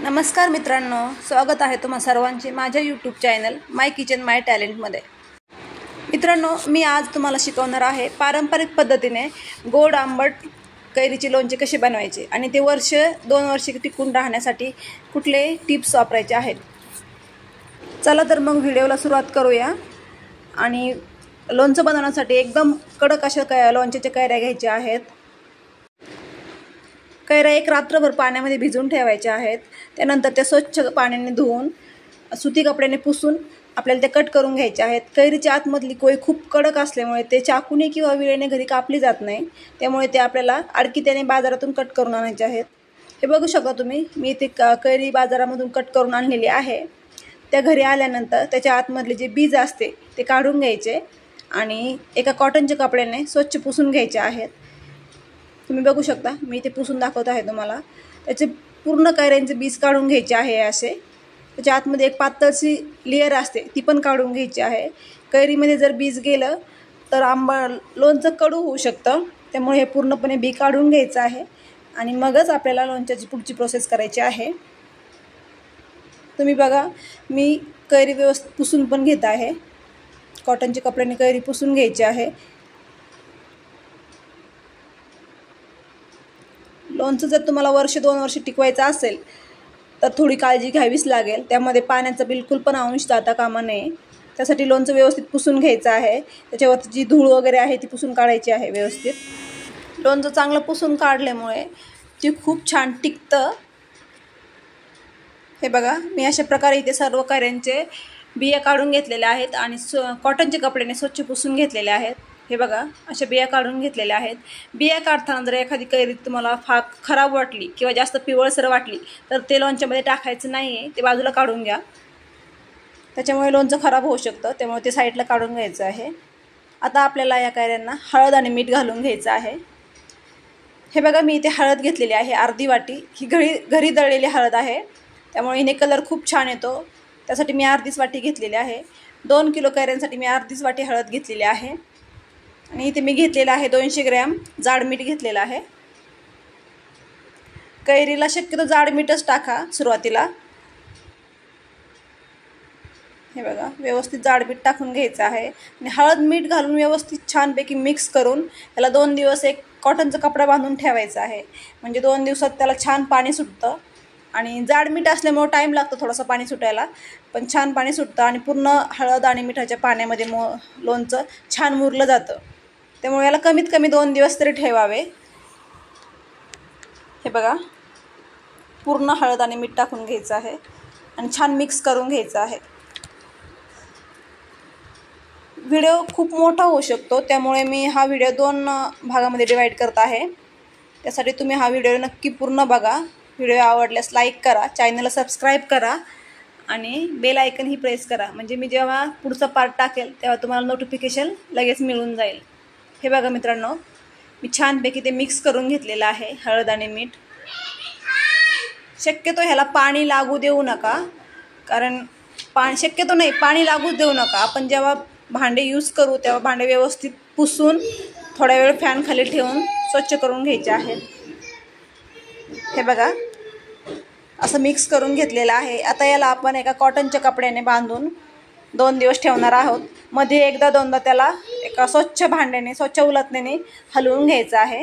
नमस्कार मित्रांनो, स्वागत आहे तुम्हा सर्वांचे माझ्या यूट्यूब चॅनल माय किचन माय टॅलेंटमध्ये। मित्रांनो, मी आज तुम्हाला शिकवणार आहे पारंपरिक पद्धतीने गोड आंबट कैरीचे लोणचे कसे बनवायचे आणि ते वर्ष 2 वर्ष टिकून राहण्यासाठी कुठले टिप्स वापरायचे आहेत। चला तर मग व्हिडिओला सुरुवात करूया। आणि लोणचं बनवण्यासाठी एकदम कडक अशा लोणच्याच्या कैऱ्या घ्यायच्या आहेत। कैऱ्या एक रात्रभर पाण्यामध्ये भिजवून ठेवायच्या आहेत। त्यानंतर त्या स्वच्छ पाण्याने धुवून सुती कपड्याने पुसून आपल्याला ते कट करून घ्यायचे आहेत। कैरीच्या आतमधली कोय खूप कडक असल्यामुळे ते चाकूने किंवा विळेने घरी कापली जात नाही, त्यामुळे ते आपल्याला अडकित्याने बाजारातून कट करून आणायचे आहेत। हे बघू शकता तुम्ही, मी ते कैरी बाजारामधून कट करून आणलेली आहे। त्या घरी आल्यानंतर त्याच्या आतमधले जे बीज असते ते काढून घ्यायचे आणि एका कॉटनच्या कपड्याने स्वच्छ पुसून घ्यायचे आहेत। तुम्ही बघू शकता, मी ते पुसून दाखवत आहे तुम्हाला। त्याचे पूर्ण कैऱ्यांचे बीज काढून घ्यायचे आहे असे। त्याच्या आतमध्ये एक पातळशी लेयर असते ती पण काढून घ्यायची आहे। कैरीमध्ये जर बीज गेलं तर लोणचं कडू होऊ शकतं, त्यामुळे हे पूर्णपणे बी काढून घ्यायचं आहे आणि मगच आपल्याला लोणच्याची पुढची प्रोसेस करायची आहे। तुम्ही बघा, मी कैरी व्यवस्थित पुसून पण घेत आहे। कॉटनच्या कपड्याने कैरी पुसून घ्यायची आहे। लोणचं जर तुम्हाला वर्ष 2 वर्ष टिकवायचं असेल तर थोडी काळजी घ्यावीच लागेल। त्यामध्ये पाण्याचा बिलकुल पण अंश जाता कामा नये। त्यासाठी लोणचं व्यवस्थित पुसून घ्यायचं आहे। त्याच्यावरची जी धूळ वगैरे आहे ती पुसून काढायची आहे व्यवस्थित। लोणचं चांगलं पुसून काढल्यामुळे ते खूप छान टिकतं। हे बघा, मी अशा प्रकारे इथे सर्व कैऱ्यांचे बिया काढून घेतलेल्या आहेत आणि कॉटनच्या कपड्याने स्वच्छ पुसून घेतलेले आहेत। हे बघा, अशा बिया काढून घेतलेल्या आहेत। बिया काढताना जर एखादी कैरी तुम्हाला खराब वाटली किंवा जास्त पिवळसर वाटली तर ते लोणच्यामध्ये टाकायचं नाही आहे, ते बाजूला काढून घ्या। त्याच्यामुळे लोणचं खराब होऊ शकतं, त्यामुळे ते साईडला काढून घ्यायचं आहे। आता आपल्याला या कैऱ्यांना हळद आणि मीठ घालून घ्यायचं आहे। हे बघा, मी इथे हळद घेतलेली आहे अर्धी वाटी। ही घरी दळलेली हळद आहे, त्यामुळे हिने कलर खूप छान येतो। त्यासाठी मी अर्धीच वाटी घेतलेली आहे। 2 किलो कैऱ्यांसाठी मी अर्धीच वाटी हळद घेतलेली आहे। आणि इथे मी घेतलेला आहे 200 ग्रॅम जाड मीठ घेतलेलं आहे। कैरीला शक्यतो जाड मीठच टाका सुरुवातीला। हे बघा, व्यवस्थित जाड मीठ टाकून घ्यायचं आहे आणि हळद मीठ घालून व्यवस्थित छानपैकी मिक्स करून त्याला 2 दिवस एक कॉटनचा कपडा बांधून ठेवायचा आहे। म्हणजे 2 दिवसात त्याला छान पाणी सुटतं आणि जाड मीठ असल्यामुळे टाईम लागतो थोडंसं पाणी सुटायला, पण छान पाणी सुटतं आणि पूर्ण हळद आणि मिठाच्या पाण्यामध्ये लोणचं छान मुरलं जातं। त्यामुळे याला कमीत कमी 2 दिवस तरी ठेवावे। हे बघा, पूर्ण हळद आणि मीठ टाकून घ्यायचं आहे आणि छान मिक्स करून घ्यायचं आहे। व्हिडिओ खूप मोठा होऊ शकतो, त्यामुळे मी हा व्हिडिओ 2 भागामध्ये डिवाईड करत आहे। त्यासाठी तुम्ही हा व्हिडिओ नक्की पूर्ण बघा। व्हिडिओ आवडल्यास लाईक करा, चॅनलला सबस्क्राईब करा आणि बेल आयकन ही प्रेस करा, म्हणजे मी जेव्हा पुढचा पार्ट टाकेल तेव्हा तुम्हाला नोटिफिकेशन लगेच मिळून जाईल। हे बघा मित्रांनो, मी छानपैकी ते मिक्स करून घेतलेलं आहे हळद आणि मीठ। शक्यतो ह्याला पाणी लागू देऊ नका, कारण पाणी लागू देऊ नका। आपण जेव्हा भांडे यूज करू तेव्हा भांडे व्यवस्थित पुसून थोडा वेळ फॅन खाली ठेवून स्वच्छ करून घ्यायचे आहेत। हे बघा, असं मिक्स करून घेतलेलं आहे। आता याला आपण एका कॉटनच्या कपड्याने बांधून 2 दिवस ठेवणार आहोत। मध्ये एकदा दोनदा त्याला एका स्वच्छ भांड्याने स्वच्छ उलटण्याने हलवून घ्यायचं आहे।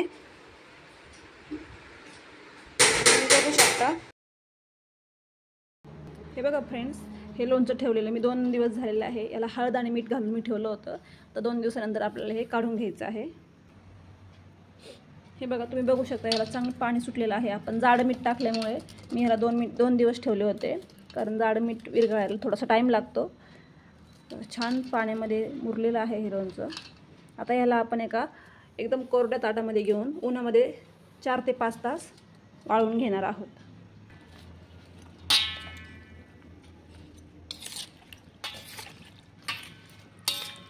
बघू शकता, हे बघा फ्रेंड्स, हे लोणचं ठेवलेलं मी 2 दिवस झालेलं आहे। याला हळद आणि मीठ घालून मी ठेवलं होतं, तर 2 दिवसानंतर आपल्याला हे काढून घ्यायचं आहे। हे बघा, तुम्ही बघू शकता, याला चांगलं पाणी सुटलेलं आहे। आपण जाड मीठ टाकल्यामुळे मी ह्याला 2 दिवस ठेवले होते, कारण जाड मीठ विरघळायला थोडासा टाईम लागतो। छान पाण्यामध्ये मुरलेलं आहे हे लोणचं। आता याला आपण एका एकदम कोरड्या ताटामध्ये घेऊन उन्हामध्ये 4 ते 5 तास वाळवून घेणार आहोत।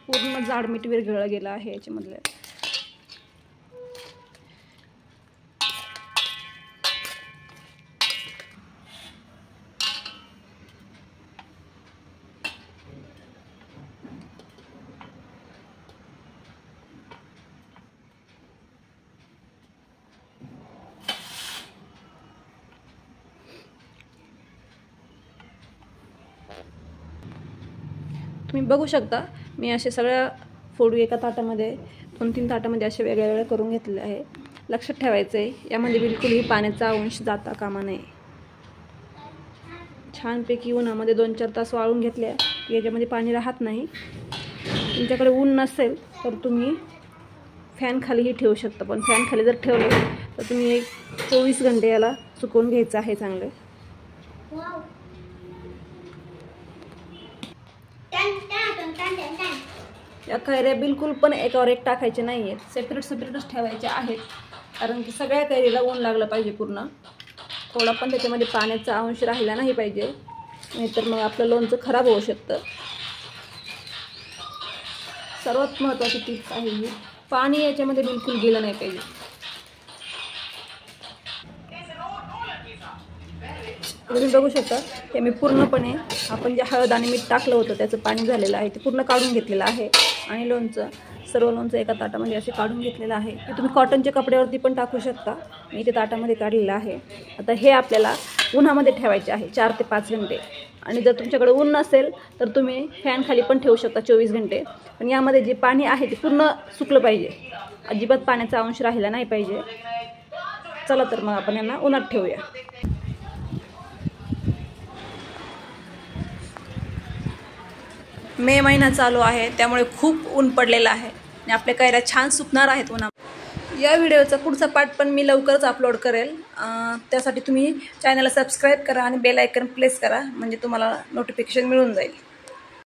पूर्ण जाड मीठ विरघळलं गेलं आहे याच्यामधलं। तुम्ही बघू शकता मी असे सगळ्या फोडू एका ताटामध्ये 2-3 ताटामध्ये असे वेगळ्या वेगळ्या करून घेतलेले आहे. लक्षात ठेवायचं आहे यामध्ये बिलकुलही पाण्याचा अंश जाता कामा नये. छानपैकी उन्हामध्ये 2-4 तास वाळून घेतल्या की याच्यामध्ये पाणी राहत नाही. तुमच्याकडे ऊन नसेल तर तुम्ही फॅन खालीही ठेवू शकता, पण फॅन खाली जर ठेवले तर तुम्ही एक 24 घंटे याला सुकवून घ्यायचं आहे चांगले. या कैऱ्या बिलकुल पण एकावर एक टाकायचे नाही आहेत, सेपरेटच ठेवायचे आहेत. कारण की सगळ्या कैरीला ऊन लागलं पाहिजे पूर्ण. थोडा पण त्याच्यामध्ये पाण्याचा अंश राहिला नाही पाहिजे, नाहीतर मग आपलं लोणचं खराब होऊ शकतं. सर्वात महत्त्वाची टिप्स आहे ही, पाणी याच्यामध्ये बिलकुल गेलं नाही पाहिजे. तुम्ही बघू शकता हे मी पूर्णपणे आपण जे हळद आणि मीठ टाकलं होतं त्याचं पाणी झालेलं आहे ते पूर्ण काढून घेतलेलं आहे. आणि सर्व लोणचं एका ताटामध्ये असे काढून घेतलेलं आहे. ते तुम्ही कॉटनच्या कपड्यावरती पण टाकू शकता. मी ते ताटामध्ये काढलेलं आहे. आता हे आपल्याला उन्हामध्ये ठेवायचे आहे 4 ते 5 घंटे. आणि जर तुमच्याकडे ऊन नसेल तर तुम्ही फॅन खाली पण ठेवू शकता 24 घंटे. पण यामध्ये जे पाणी आहे ते पूर्ण सुकलं पाहिजे, अजिबात पाण्याचा अंश राहिला नाही पाहिजे. चला तर मग आपण यांना उन्हात ठेवूया. मे महिना चालू आहे त्यामुळे खूप ऊन पडलेलं आहे आणि आपल्या कैऱ्या छान सुकणार आहेत उन्हात. या व्हिडिओचा पुढचा पार्ट पण मी लवकरच अपलोड करेल. त्यासाठी तुम्ही चॅनलला सबस्क्राईब करा आणि बेल आयकॉन प्रेस करा, म्हणजे तुम्हाला नोटिफिकेशन मिळून जाईल.